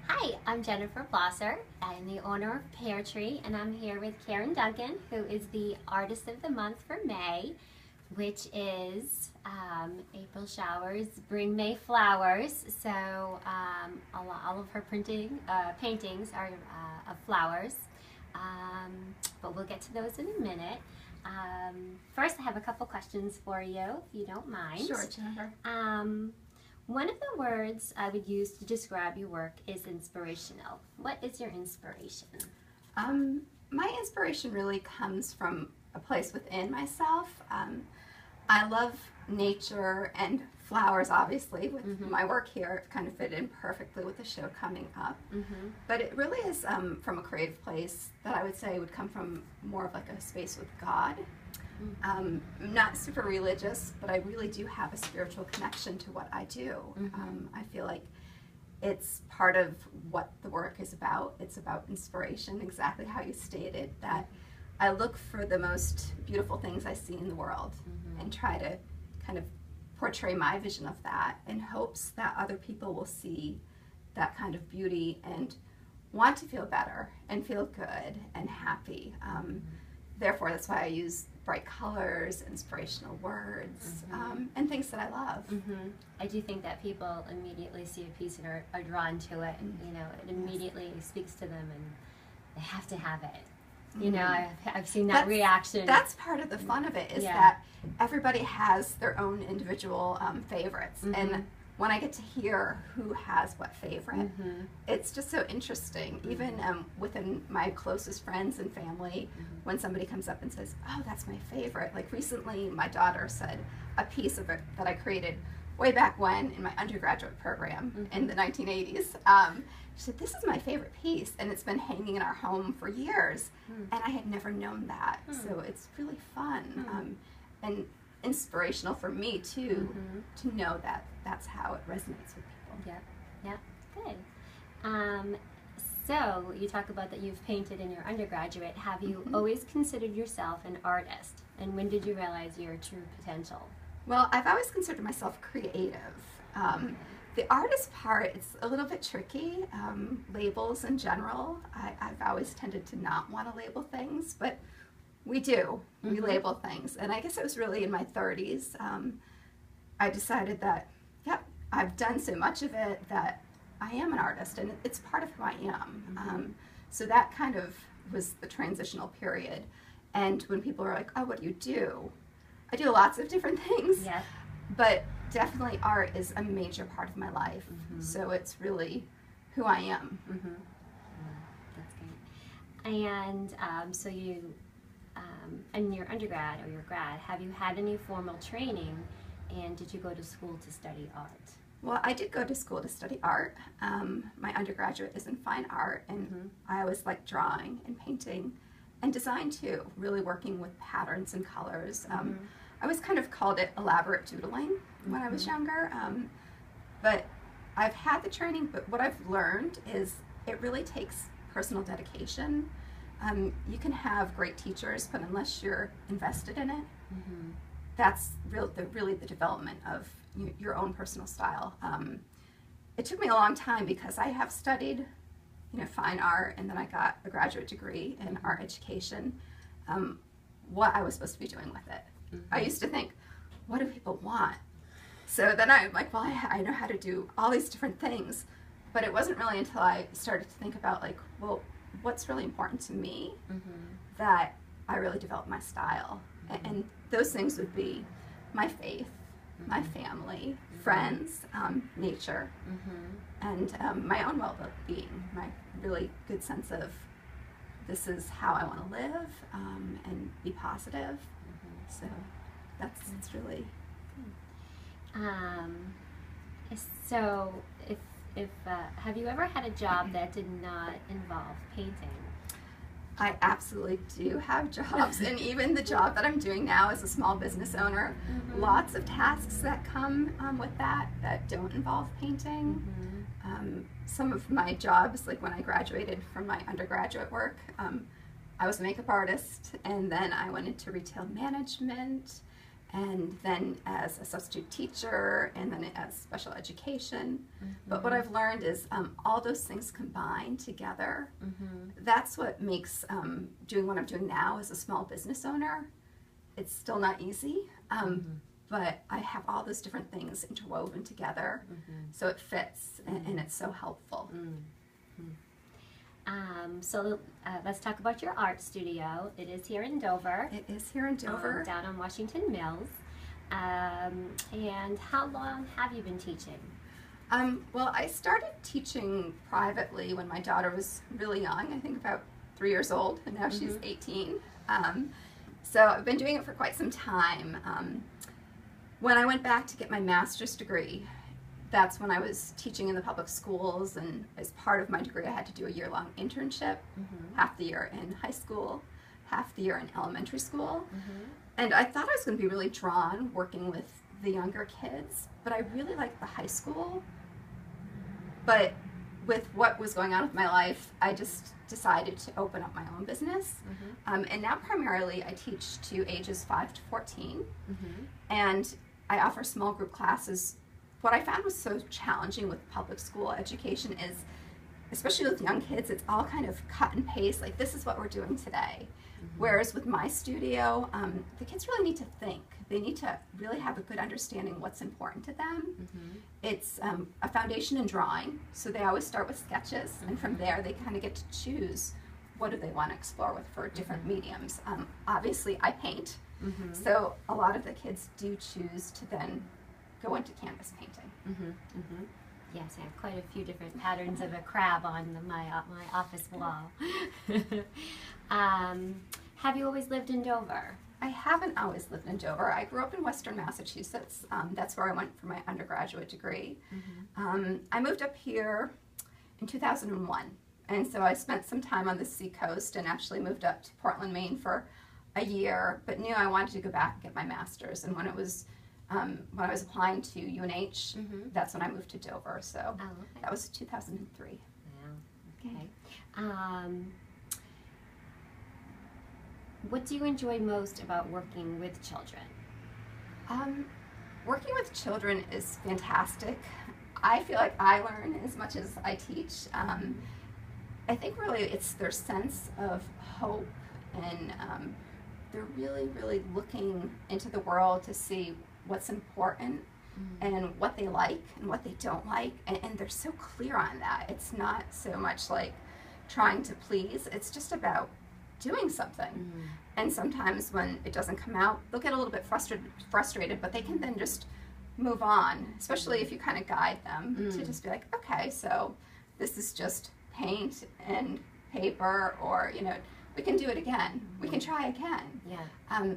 Hi, I'm Jennifer Blosser. I'm the owner of Pear Tree, and I'm here with Caryn Duncan, who is the Artist of the Month for May, which is April showers bring May flowers. So all of her paintings are of flowers, but we'll get to those in a minute. First, I have a couple questions for you, if you don't mind. Sure, Jennifer. One of the words I would use to describe your work is inspirational. What is your inspiration? My inspiration really comes from a place within myself. I love nature and flowers, obviously. With my work here, it kind of fit in perfectly with the show coming up. But it really is from a creative place that I would say would come from more of like a space with God. I'm not super religious, but I really do have a spiritual connection to what I do. I feel like it's part of what the work is about. It's about inspiration, exactly how you stated, that I look for the most beautiful things I see in the world and try to kind of portray my vision of that in hopes that other people will see that kind of beauty and want to feel better and feel good and happy. Therefore, that's why I use bright colors, inspirational words, and things that I love. I do think that people immediately see a piece and are drawn to it, and it immediately speaks to them, and they have to have it. I've seen that reaction. That's part of the fun of it, is that everybody has their own individual favorites, and when I get to hear who has what favorite, it's just so interesting. Even within my closest friends and family, when somebody comes up and says, "Oh, that's my favorite." Like recently, my daughter said a piece of it that I created way back when in my undergraduate program in the 1980s. She said, "This is my favorite piece," and it's been hanging in our home for years, and I had never known that. So it's really fun and inspirational for me too, to know that that's how it resonates with people. Yep, good. So you talk about that you've painted in your undergraduate. Have you always considered yourself an artist? And when did you realize your true potential? Well, I've always considered myself creative. The artist part, it's a little bit tricky. Labels in general, I've always tended to not want to label things, but we do. We label things. And I guess it was really in my 30s, I decided that, I've done so much of it that I am an artist, and it's part of who I am. So that kind of was the transitional period. And when people were like, "Oh, what do you do?" I do lots of different things, but definitely art is a major part of my life. So it's really who I am. That's great. And so you, in your undergrad or your grad, have you had any formal training, and did you go to school to study art? Well, I did go to school to study art. My undergraduate is in fine art, and I always liked drawing and painting and design too, really working with patterns and colors. I always kind of called it elaborate doodling when I was younger, but I've had the training, but what I've learned is it really takes personal dedication. You can have great teachers, but unless you're invested in it, that's really the development of your own personal style. It took me a long time because I have studied, fine art, and then I got a graduate degree in art education. What I was supposed to be doing with it, I used to think, what do people want? So then I'm like, well, I know how to do all these different things, but it wasn't really until I started to think about like, well, what's really important to me, that I really developed my style. And those things would be my faith, my family, friends, nature, and my own well-being, my really good sense of this is how I want to live, and be positive. So that's really So if have you ever had a job that did not involve painting? I absolutely do have jobs, and even the job that I'm doing now as a small business owner, lots of tasks that come with that don't involve painting. Some of my jobs, like when I graduated from my undergraduate work, I was a makeup artist, and then I went into retail management, and then as a substitute teacher, and then as special education. But what I've learned is all those things combined together, that's what makes doing what I'm doing now as a small business owner, it's still not easy, but I have all those different things interwoven together, so it fits, and it's so helpful. So let's talk about your art studio. It is here in Dover. It is here in Dover. Down on Washington Mills. And how long have you been teaching? Well, I started teaching privately when my daughter was really young, I think about 3 years old, and now she's 18. So I've been doing it for quite some time. When I went back to get my master's degree, that's when I was teaching in the public schools, and as part of my degree I had to do a year-long internship, half the year in high school, half the year in elementary school. And I thought I was going to be really drawn working with the younger kids, but I really liked the high school. But with what was going on with my life, I just decided to open up my own business. And now primarily I teach to ages 5 to 14, and I offer small group classes. What I found was so challenging with public school education is, especially with young kids, it's all kind of cut and paste, like this is what we're doing today. Whereas with my studio, the kids really need to think. They need to really have a good understanding what's important to them. It's a foundation in drawing, so they always start with sketches, and from there they kind of get to choose what do they want to explore with for different mediums. Obviously I paint, so a lot of the kids do choose to then go into canvas painting. Yes, I have quite a few different patterns of a crab on my office wall. Have you always lived in Dover? I haven't always lived in Dover. I grew up in Western Massachusetts. That's where I went for my undergraduate degree. I moved up here in 2001, and so I spent some time on the seacoast and actually moved up to Portland, Maine for a year, but knew I wanted to go back and get my master's. And when I was applying to UNH, that's when I moved to Dover. So that was 2003. Wow. Okay. What do you enjoy most about working with children? Working with children is fantastic. I feel like I learn as much as I teach. I think really it's their sense of hope, and they're really, really looking into the world to see what's important and what they like and what they don't like, and they're so clear on that. It's not so much like trying to please, it's just about doing something. And sometimes when it doesn't come out, they'll get a little bit frustrated, but they can then just move on, especially if you kind of guide them to just be like, okay, so this is just paint and paper, or we can do it again. We can try again.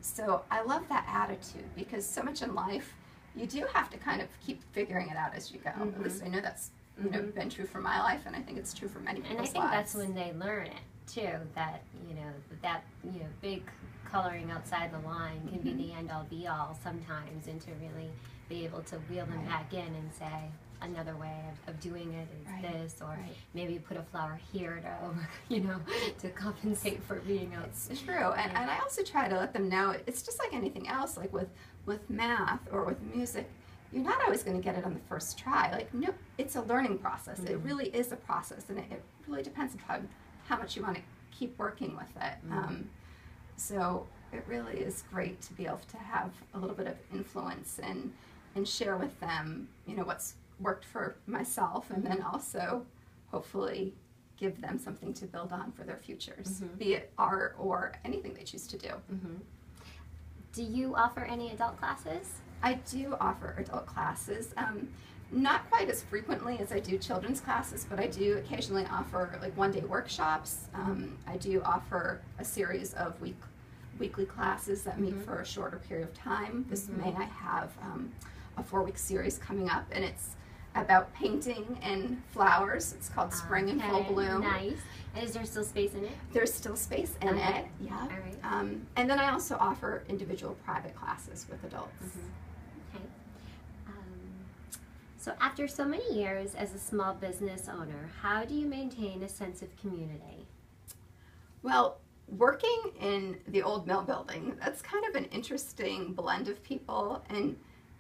So I love that attitude, because so much in life you do have to kind of keep figuring it out as you go. At least I know that's been true for my life, and I think it's true for many people's lives. And I think that's when they learn it too. That that big coloring outside the line can be the end all be all sometimes, and to really be able to wheel them back in and say, another way of doing it is this, or maybe put a flower here to, to compensate for being out. It's true, and I also try to let them know it's just like anything else, like with math or with music, you're not always going to get it on the first try. Like, no, it's a learning process. It really is a process, and it really depends upon how much you want to keep working with it. So it really is great to be able to have a little bit of influence and share with them, what's worked for myself, and then also hopefully give them something to build on for their futures, be it art or anything they choose to do. Do you offer any adult classes? I do offer adult classes. Not quite as frequently as I do children's classes, but I do occasionally offer like one-day workshops. I do offer a series of weekly classes that meet for a shorter period of time. This May I have a 4-week series coming up, and it's about painting and flowers. It's called Spring in Full Bloom. Nice. And is there still space in it? There's still space in it, yeah. All right. And then I also offer individual private classes with adults. Okay. So after so many years as a small business owner, how do you maintain a sense of community? Well, Working in the old mill building, that's kind of an interesting blend of people, and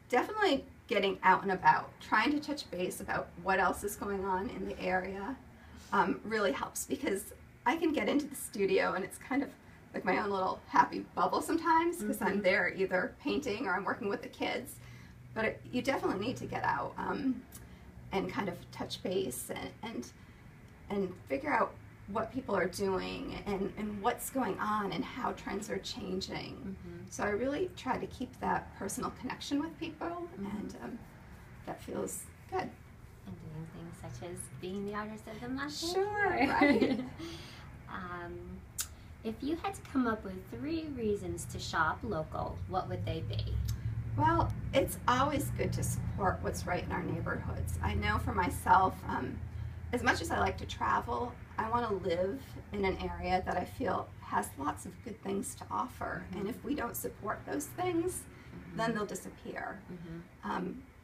definitely getting out and about, trying to touch base about what else is going on in the area really helps, because I can get into the studio and it's kind of like my own little happy bubble sometimes, because I'm there either painting or I'm working with the kids. But you definitely need to get out and kind of touch base and figure out what people are doing and what's going on and how trends are changing. So I really try to keep that personal connection with people, and that feels good. And doing things such as being the artist of the month. Sure, right. If you had to come up with 3 reasons to shop local, what would they be? Well, it's always good to support what's right in our neighborhoods. I know for myself, as much as I like to travel, I want to live in an area that I feel has lots of good things to offer. And if we don't support those things, then they'll disappear.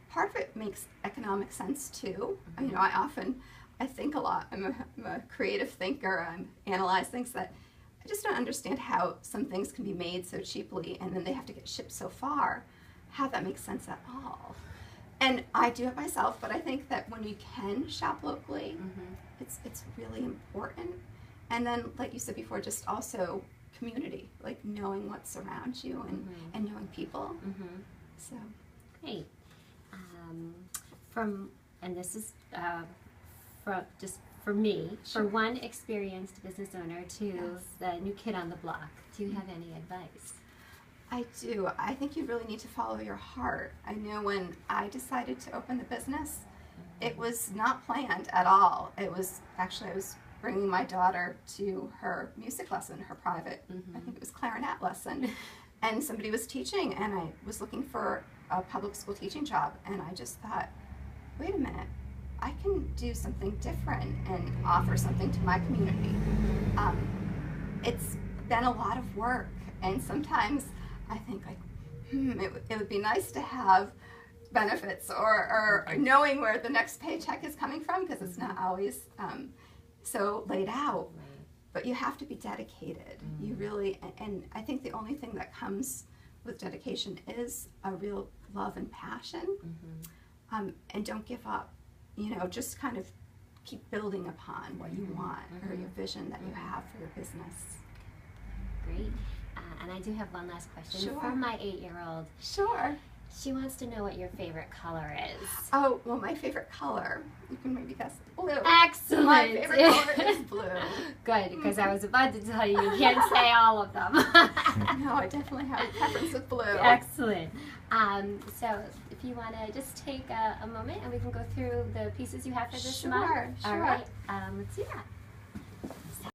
Part of it makes economic sense too. You know, I think a lot. I'm a creative thinker. I analyze things that I just don't understand how some things can be made so cheaply and then they have to get shipped so far. How that makes sense at all. And I do it myself, but I think that when you can shop locally, it's really important. And then, like you said before, just also community, like knowing what's around you and knowing people. So great. And this is for me, Sure. for one experienced business owner to the new kid on the block, do you have any advice? I do. I think you really need to follow your heart. I know when I decided to open the business, it was not planned at all. It was actually, I was bringing my daughter to her music lesson, her private, I think it was clarinet lesson, and somebody was teaching, and I was looking for a public school teaching job, and I just thought, wait a minute, I can do something different and offer something to my community. It's been a lot of work, and sometimes I think like, it would be nice to have benefits or knowing where the next paycheck is coming from, because it's not always so laid out. But you have to be dedicated. You really, and I think the only thing that comes with dedication is a real love and passion. And don't give up. You know, just kind of keep building upon what you want or your vision that you have for your business. Great. And I do have one last question Sure. from my 8-year-old. Sure. She wants to know what your favorite color is. Oh, well, my favorite color, you can maybe guess, blue. Excellent. My favorite color is blue. Good, because I was about to tell you can't say all of them. No, I definitely have a preference with blue. Excellent. So if you want to just take a moment and we can go through the pieces you have for this month. Sure. All right, let's do that.